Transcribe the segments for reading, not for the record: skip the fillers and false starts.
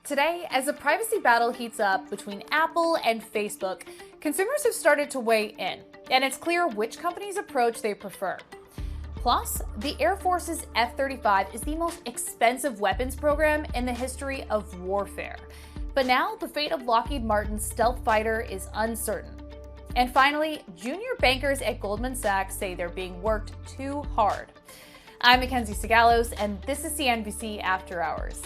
Today, as the privacy battle heats up between Apple and Facebook, consumers have started to weigh in, and it's clear which company's approach they prefer. Plus, the Air Force's F-35 is the most expensive weapons program in the history of warfare. But now, the fate of Lockheed Martin's stealth fighter is uncertain. And finally, junior bankers at Goldman Sachs say they're being worked too hard. I'm Mackenzie Sigalos, and this is CNBC After Hours.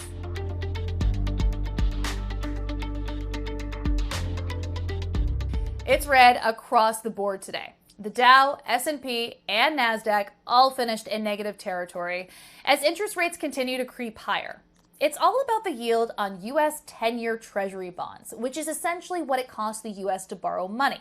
It's red across the board today. The Dow, S&P, and NASDAQ all finished in negative territory as interest rates continue to creep higher. It's all about the yield on U.S. 10-year Treasury bonds, which is essentially what it costs the U.S. to borrow money.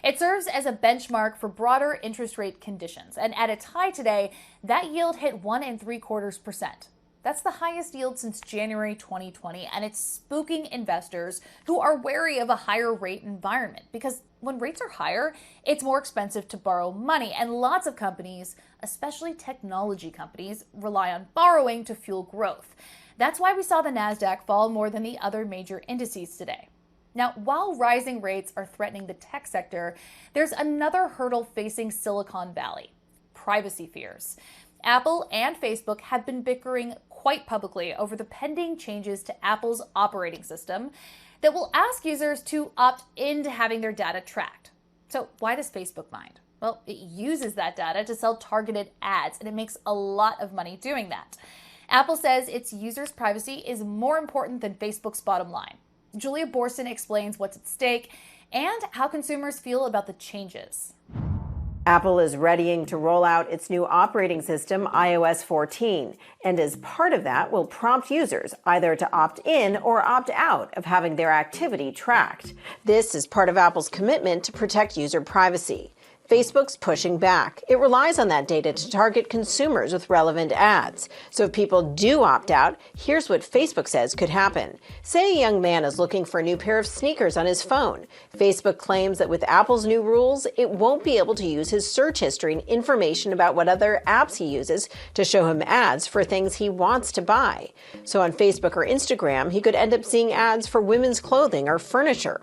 It serves as a benchmark for broader interest rate conditions, and at its high today, that yield hit 1.75%. That's the highest yield since January 2020, and it's spooking investors who are wary of a higher rate environment because when rates are higher, it's more expensive to borrow money, and lots of companies, especially technology companies, rely on borrowing to fuel growth. That's why we saw the NASDAQ fall more than the other major indices today. Now, while rising rates are threatening the tech sector, there's another hurdle facing Silicon Valley: privacy fears. Apple and Facebook have been bickering quite publicly over the pending changes to Apple's operating system that will ask users to opt into having their data tracked. So why does Facebook mind? Well, it uses that data to sell targeted ads, and it makes a lot of money doing that. Apple says its users' privacy is more important than Facebook's bottom line. Julia Borson explains what's at stake and how consumers feel about the changes. Apple is readying to roll out its new operating system, iOS 14, and as part of that will prompt users either to opt in or opt out of having their activity tracked. This is part of Apple's commitment to protect user privacy. Facebook's pushing back. It relies on that data to target consumers with relevant ads. So if people do opt out, here's what Facebook says could happen. Say a young man is looking for a new pair of sneakers on his phone. Facebook claims that with Apple's new rules, it won't be able to use his search history and information about what other apps he uses to show him ads for things he wants to buy. So on Facebook or Instagram, he could end up seeing ads for women's clothing or furniture.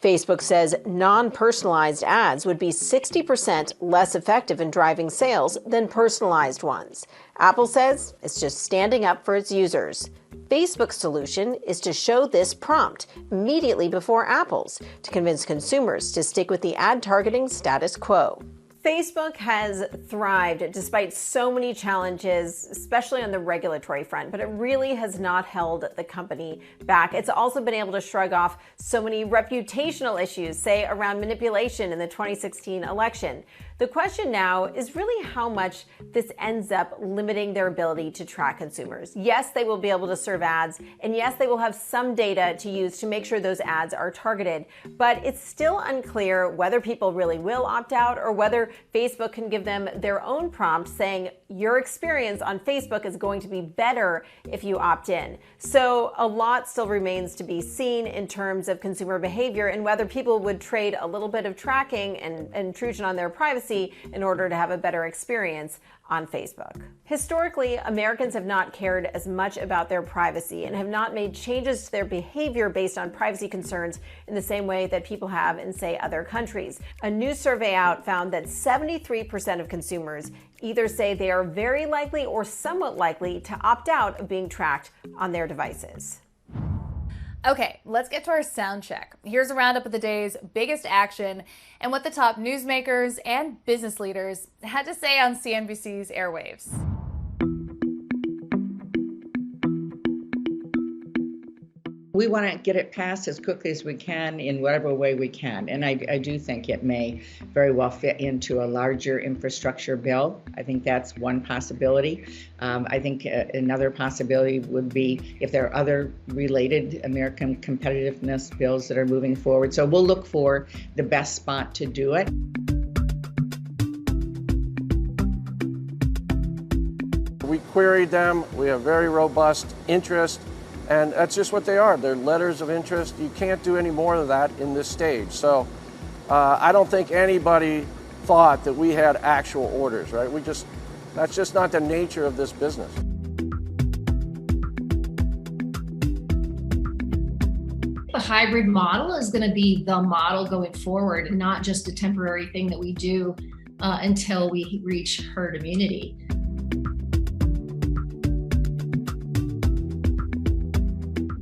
Facebook says non-personalized ads would be 60% less effective in driving sales than personalized ones. Apple says it's just standing up for its users. Facebook's solution is to show this prompt immediately before Apple's to convince consumers to stick with the ad targeting status quo. Facebook has thrived despite so many challenges, especially on the regulatory front, but it really has not held the company back. It's also been able to shrug off so many reputational issues, say around manipulation in the 2016 election. The question now is really how much this ends up limiting their ability to track consumers. Yes, they will be able to serve ads, and yes, they will have some data to use to make sure those ads are targeted, but it's still unclear whether people really will opt out or whether Facebook can give them their own prompt saying your experience on Facebook is going to be better if you opt in. So a lot still remains to be seen in terms of consumer behavior and whether people would trade a little bit of tracking and intrusion on their privacy in order to have a better experience on Facebook. Historically, Americans have not cared as much about their privacy and have not made changes to their behavior based on privacy concerns in the same way that people have in, say, other countries. A new survey out found that 73% of consumers either say they are very likely or somewhat likely to opt out of being tracked on their devices. Okay, let's get to our sound check. Here's a roundup of the day's biggest action and what the top newsmakers and business leaders had to say on CNBC's airwaves. We want to get it passed as quickly as we can in whatever way we can. And I do think it may very well fit into a larger infrastructure bill. I think that's one possibility. I think another possibility would be if there are other related American competitiveness bills that are moving forward. So we'll look for the best spot to do it. We queried them. We have very robust interest. And that's just what they are. They're letters of interest. You can't do any more of that in this stage. So I don't think anybody thought that we had actual orders, right? That's just not the nature of this business. The hybrid model is going to be the model going forward and not just a temporary thing that we do until we reach herd immunity.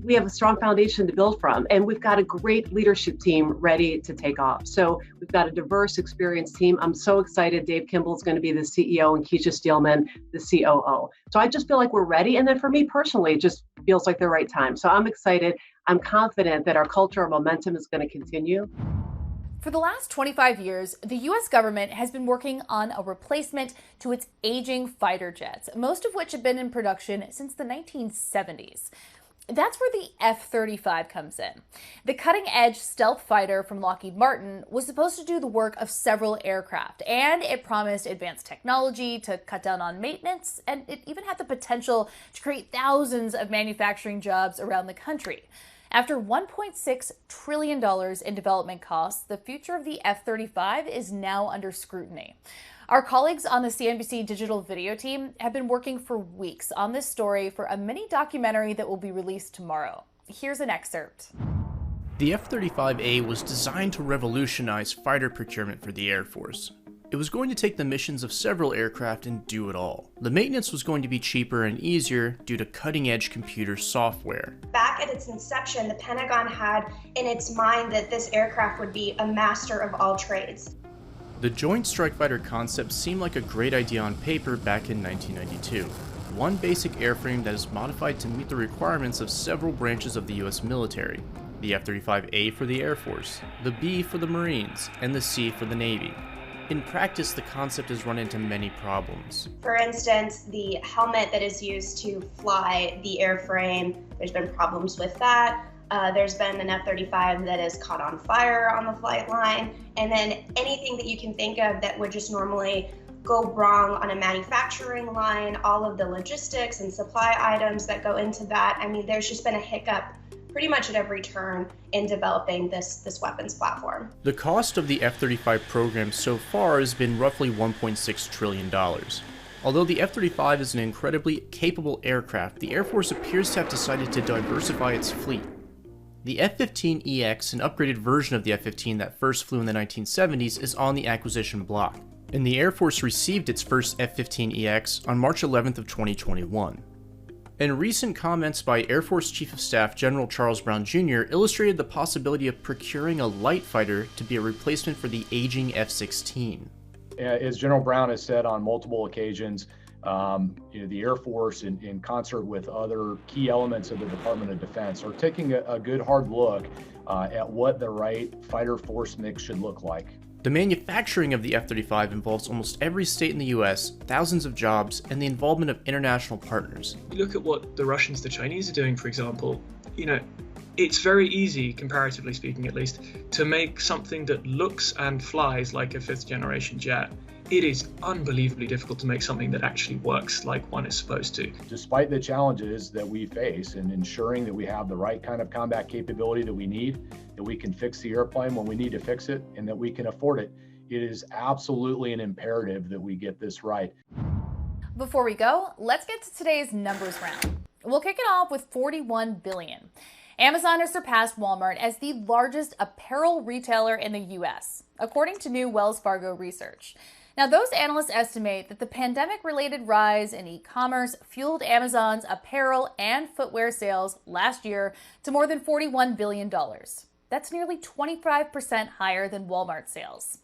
We have a strong foundation to build from, and we've got a great leadership team ready to take off. So we've got a diverse, experienced team. I'm so excited. Dave Kimball is going to be the CEO and Keisha Steelman, the COO. So I just feel like we're ready. And then for me personally, it just feels like the right time. So I'm excited. I'm confident that our culture, our momentum is going to continue. For the last 25 years, the U.S. government has been working on a replacement to its aging fighter jets, most of which have been in production since the 1970s. That's where the F-35 comes in. The cutting-edge stealth fighter from Lockheed Martin was supposed to do the work of several aircraft, and it promised advanced technology to cut down on maintenance, and it even had the potential to create thousands of manufacturing jobs around the country. After $1.6 trillion in development costs, the future of the F-35 is now under scrutiny. Our colleagues on the CNBC digital video team have been working for weeks on this story for a mini documentary that will be released tomorrow. Here's an excerpt. The F-35A was designed to revolutionize fighter procurement for the Air Force. It was going to take the missions of several aircraft and do it all. The maintenance was going to be cheaper and easier due to cutting-edge computer software. Back at its inception, the Pentagon had in its mind that this aircraft would be a master of all trades. The Joint Strike Fighter concept seemed like a great idea on paper back in 1992. One basic airframe that is modified to meet the requirements of several branches of the US military. The F-35A for the Air Force, the B for the Marines, and the C for the Navy. In practice, the concept has run into many problems. For instance, the helmet that is used to fly the airframe, there's been problems with that. There's been an F-35 that has caught on fire on the flight line, and then anything that you can think of that would just normally go wrong on a manufacturing line, all of the logistics and supply items that go into that. I mean, there's just been a hiccup pretty much at every turn in developing this weapons platform. The cost of the F-35 program so far has been roughly $1.6 trillion. Although the F-35 is an incredibly capable aircraft, the Air Force appears to have decided to diversify its fleet. The F-15EX, an upgraded version of the F-15 that first flew in the 1970s, is on the acquisition block, and the Air Force received its first F-15EX on March 11th of 2021. And recent comments by Air Force Chief of Staff General Charles Brown Jr. illustrated the possibility of procuring a light fighter to be a replacement for the aging F-16. As General Brown has said on multiple occasions, the Air Force, in concert with other key elements of the Department of Defense, are taking a good hard look at what the right fighter force mix should look like. The manufacturing of the F-35 involves almost every state in the US, thousands of jobs, and the involvement of international partners. You look at what the Russians, the Chinese are doing, for example, it's very easy, comparatively speaking at least, to make something that looks and flies like a fifth generation jet. It is unbelievably difficult to make something that actually works like one is supposed to. Despite the challenges that we face in ensuring that we have the right kind of combat capability that we need, that we can fix the airplane when we need to fix it, and that we can afford it, it is absolutely an imperative that we get this right. Before we go, let's get to today's numbers round. We'll kick it off with $41 billion. Amazon has surpassed Walmart as the largest apparel retailer in the U.S., according to new Wells Fargo research. Now, those analysts estimate that the pandemic-related rise in e-commerce fueled Amazon's apparel and footwear sales last year to more than $41 billion. That's nearly 25% higher than Walmart sales.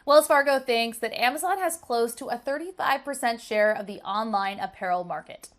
Wells Fargo thinks that Amazon has close to a 35% share of the online apparel market.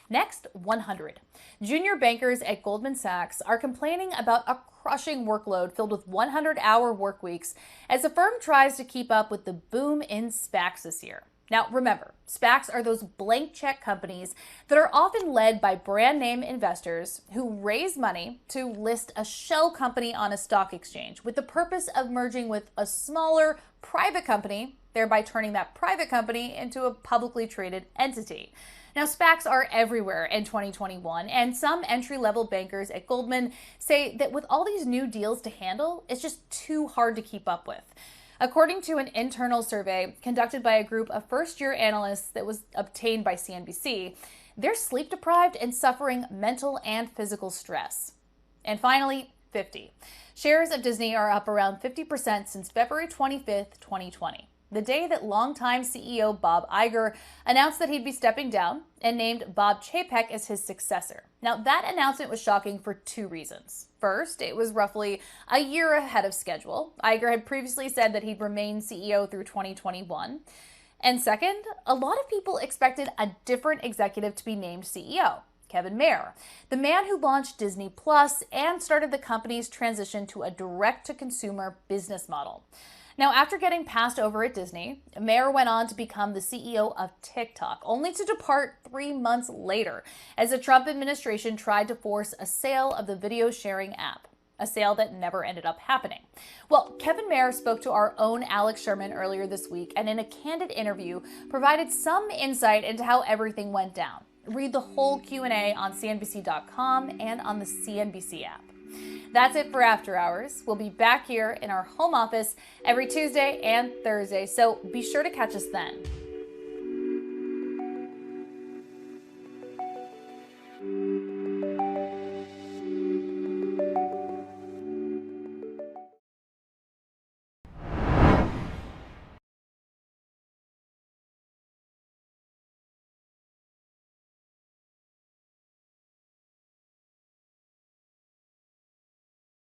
Next, 100. Junior bankers at Goldman Sachs are complaining about a crushing workload filled with 100-hour work weeks as the firm tries to keep up with the boom in SPACs this year. Now, remember, SPACs are those blank check companies that are often led by brand name investors who raise money to list a shell company on a stock exchange with the purpose of merging with a smaller private company, thereby turning that private company into a publicly traded entity. Now, SPACs are everywhere in 2021, and some entry-level bankers at Goldman say that with all these new deals to handle, it's just too hard to keep up with. According to an internal survey conducted by a group of first-year analysts that was obtained by CNBC, they're sleep-deprived and suffering mental and physical stress. And finally, $50. Shares of Disney are up around 50% since February 25th, 2020. The day that longtime CEO Bob Iger announced that he'd be stepping down and named Bob Chapek as his successor. Now, that announcement was shocking for two reasons. First, it was roughly a year ahead of schedule. Iger had previously said that he'd remain CEO through 2021. And second, a lot of people expected a different executive to be named CEO, Kevin Mayer, the man who launched Disney Plus and started the company's transition to a direct-to-consumer business model. Now, after getting passed over at Disney, Mayer went on to become the CEO of TikTok, only to depart 3 months later as the Trump administration tried to force a sale of the video sharing app, a sale that never ended up happening. Well, Kevin Mayer spoke to our own Alex Sherman earlier this week and in a candid interview provided some insight into how everything went down. Read the whole Q&A on CNBC.com and on the CNBC app. That's it for After Hours. We'll be back here in our home office every Tuesday and Thursday, so be sure to catch us then.